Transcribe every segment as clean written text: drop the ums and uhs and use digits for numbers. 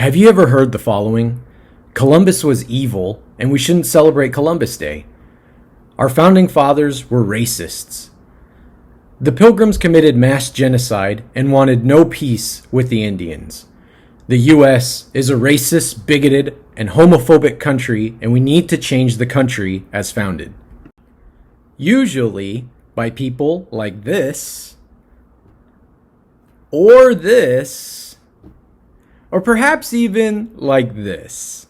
Have you ever heard the following? Columbus was evil, and we shouldn't celebrate Columbus Day. Our founding fathers were racists. The Pilgrims committed mass genocide and wanted no peace with the Indians. The U.S. is a racist, bigoted, and homophobic country, and we need to change the country as founded. Usually by people like this, or this, or perhaps even like this.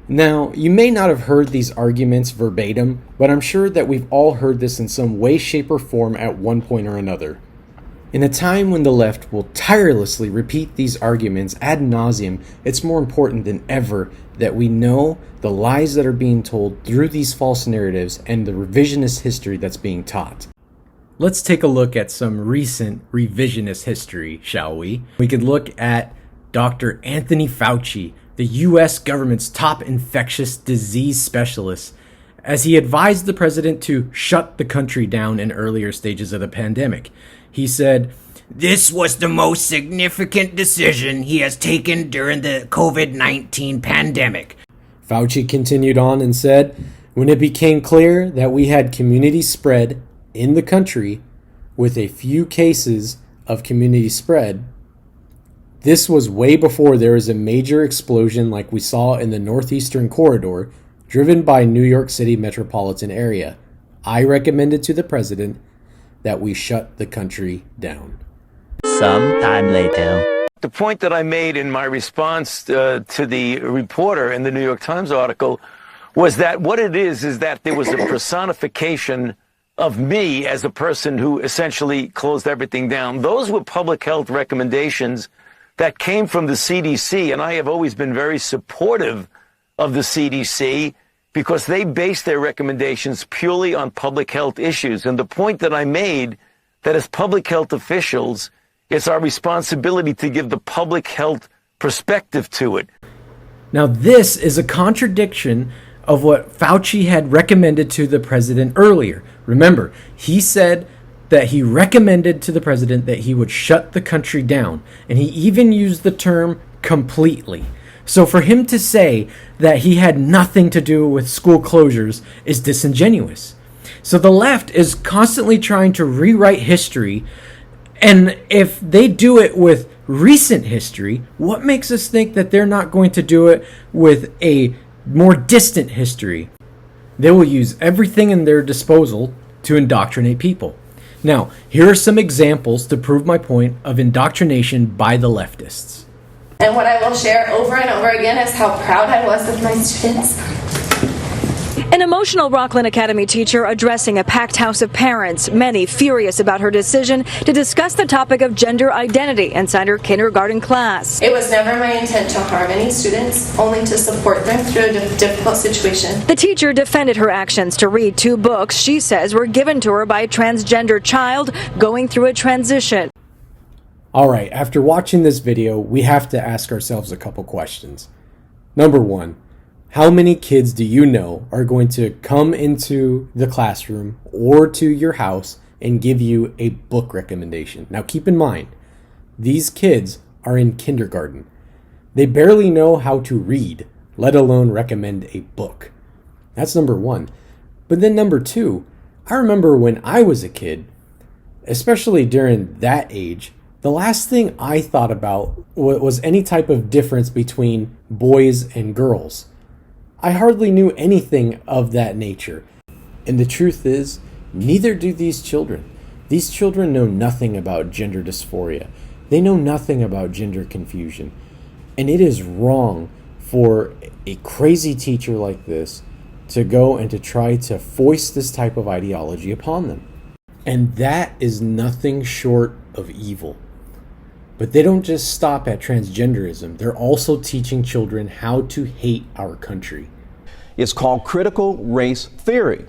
Now, you may not have heard these arguments verbatim, but I'm sure that we've all heard this in some way, shape, or form at one point or another. In a time when the left will tirelessly repeat these arguments ad nauseum, it's more important than ever that we know the lies that are being told through these false narratives and the revisionist history that's being taught. Let's take a look at some recent revisionist history, shall we? We could look at Dr. Anthony Fauci, the U.S. government's top infectious disease specialist, as he advised the president to shut the country down in earlier stages of the pandemic. He said, "This was the most significant decision he has taken during the COVID-19 pandemic." Fauci continued on and said, "When it became clear that we had community spread in the country with a few cases of community spread, this was way before there was a major explosion like we saw in the Northeastern Corridor, driven by New York City metropolitan area. I recommended to the president that we shut the country down." Some time later. The point that I made in my response to the reporter in the New York Times article was that what it is that there was a personification of me as a person who essentially closed everything down. Those were public health recommendations that came from the CDC, and I have always been very supportive of the CDC because they base their recommendations purely on public health issues. And the point that I made, that as public health officials, it's our responsibility to give the public health perspective to it. Now, this is a contradiction of what Fauci had recommended to the president earlier. Remember, he said that he recommended to the president that he would shut the country down, and he even used the term completely. So for him to say that he had nothing to do with school closures is disingenuous. So the left is constantly trying to rewrite history, and if they do it with recent history, what makes us think that they're not going to do it with a more distant history? They will use everything in their disposal to indoctrinate people. Now, here are some examples to prove my point of indoctrination by the leftists. And what I will share over and over again is how proud I was of my students. An emotional Rockland Academy teacher addressing a packed house of parents, many furious about her decision to discuss the topic of gender identity inside her kindergarten class. It was never my intent to harm any students, only to support them through a difficult situation. The teacher defended her actions to read 2 books she says were given to her by a transgender child going through a transition. All right, after watching this video, we have to ask ourselves a couple questions. Number 1, how many kids do you know are going to come into the classroom or to your house and give you a book recommendation? Now keep in mind, these kids are in kindergarten. They barely know how to read, let alone recommend a book. That's number 1. But then number 2, I remember when I was a kid, especially during that age, the last thing I thought about was any type of difference between boys and girls. I hardly knew anything of that nature. And the truth is, neither do these children. These children know nothing about gender dysphoria. They know nothing about gender confusion. And it is wrong for a crazy teacher like this to go and to try to foist this type of ideology upon them. And that is nothing short of evil. But they don't just stop at transgenderism. They're also teaching children how to hate our country. It's called critical race theory.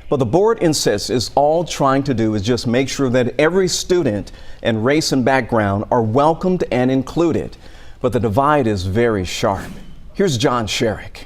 But the board insists it's all trying to do is just make sure that every student and race and background are welcomed and included. But the divide is very sharp. Here's John Sherrick.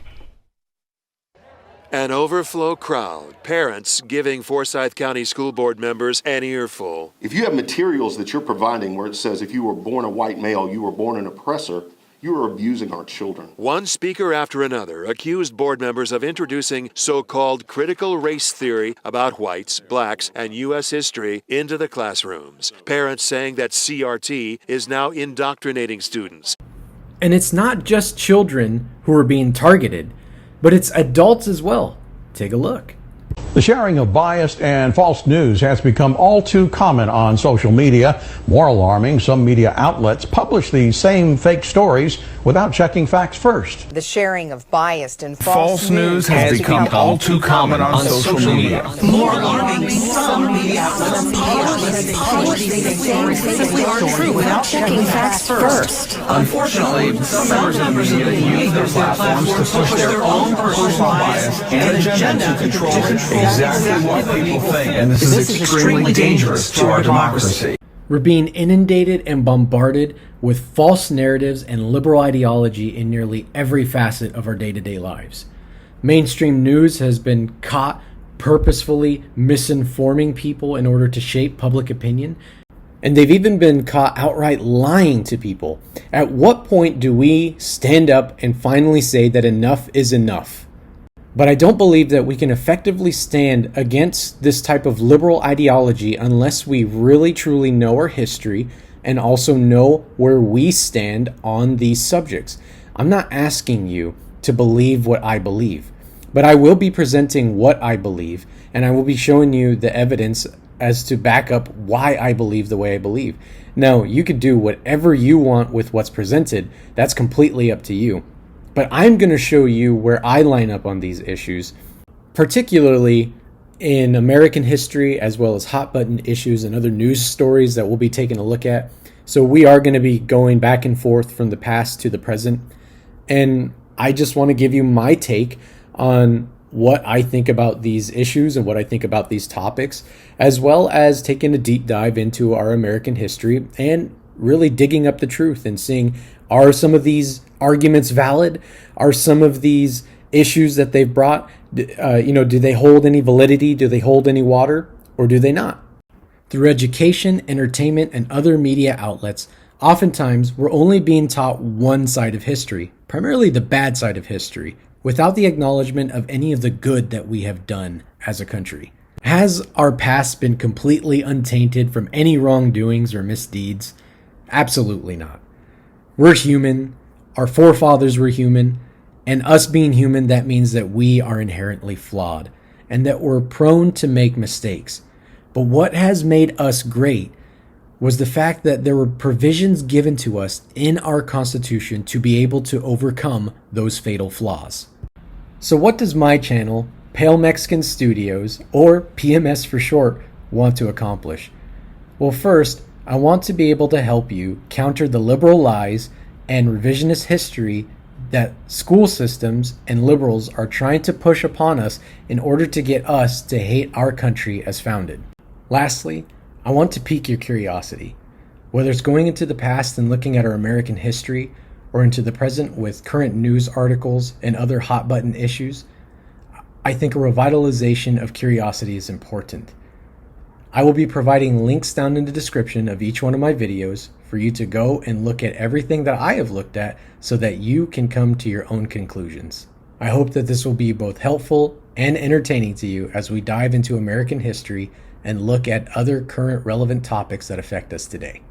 An overflow crowd, parents giving Forsyth County School Board members an earful. If you have materials that you're providing where it says if you were born a white male, you were born an oppressor, You are abusing our children. One speaker after another accused board members of introducing so-called critical race theory about whites, blacks, and U.S. history into the classrooms. Parents saying that CRT is now indoctrinating students. And it's not just children who are being targeted, but it's adults as well. Take a look. The sharing of biased and false news has become all too common on social media. More alarming, some media outlets publish these same fake stories without checking facts first. The sharing of biased and false news has become all too common on social media. More alarming, some media outlets publish these stories simply aren't true without checking facts first. Unfortunately, some members of the media use their platforms to push their own personal bias and agenda to control exactly what people think, and this is extremely dangerous to our democracy. We're being inundated and bombarded with false narratives and liberal ideology in nearly every facet of our day-to-day lives. Mainstream news has been caught purposefully misinforming people in order to shape public opinion, and they've even been caught outright lying to people. At what point do we stand up and finally say that enough is enough? But I don't believe that we can effectively stand against this type of liberal ideology unless we really truly know our history and also know where we stand on these subjects. I'm not asking you to believe what I believe, but I will be presenting what I believe, and I will be showing you the evidence as to back up why I believe the way I believe. Now, you could do whatever you want with what's presented. That's completely up to you. But I'm going to show you where I line up on these issues, particularly in American history, as well as hot button issues and other news stories that we'll be taking a look at. So we are going to be going back and forth from the past to the present. And I just want to give you my take on what I think about these issues and what I think about these topics, as well as taking a deep dive into our American history and really digging up the truth and seeing, are some of these arguments valid? Are some of these issues that they've brought, do they hold any validity? Do they hold any water? Or do they not? Through education, entertainment, and other media outlets, oftentimes we're only being taught one side of history, primarily the bad side of history, without the acknowledgement of any of the good that we have done as a country. Has our past been completely untainted from any wrongdoings or misdeeds? Absolutely not. We're human, our forefathers were human, and us being human, that means that we are inherently flawed and that we're prone to make mistakes. But what has made us great was the fact that there were provisions given to us in our Constitution to be able to overcome those fatal flaws. So what does my channel, Pale Mexican Studios, or PMS for short, want to accomplish? Well, first, I want to be able to help you counter the liberal lies and revisionist history that school systems and liberals are trying to push upon us in order to get us to hate our country as founded. Lastly, I want to pique your curiosity. Whether it's going into the past and looking at our American history, or into the present with current news articles and other hot button issues, I think a revitalization of curiosity is important. I will be providing links down in the description of each one of my videos for you to go and look at everything that I have looked at so that you can come to your own conclusions. I hope that this will be both helpful and entertaining to you as we dive into American history and look at other current relevant topics that affect us today.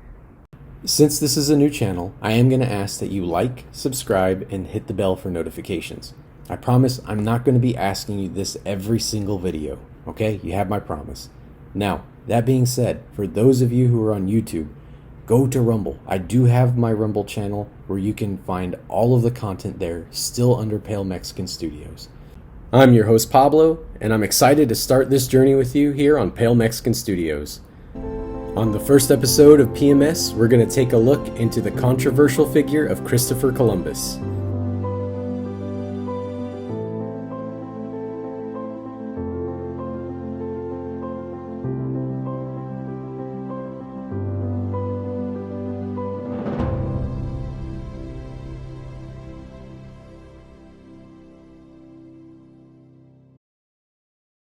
Since this is a new channel, I am going to ask that you like, subscribe, and hit the bell for notifications. I promise I'm not going to be asking you this every single video, okay? You have my promise. Now, that being said, for those of you who are on YouTube, go to Rumble. I do have my Rumble channel where you can find all of the content there, still under Pale Mexican Studios. I'm your host Pablo, and I'm excited to start this journey with you here on Pale Mexican Studios. On the first episode of PMS, we're going to take a look into the controversial figure of Christopher Columbus.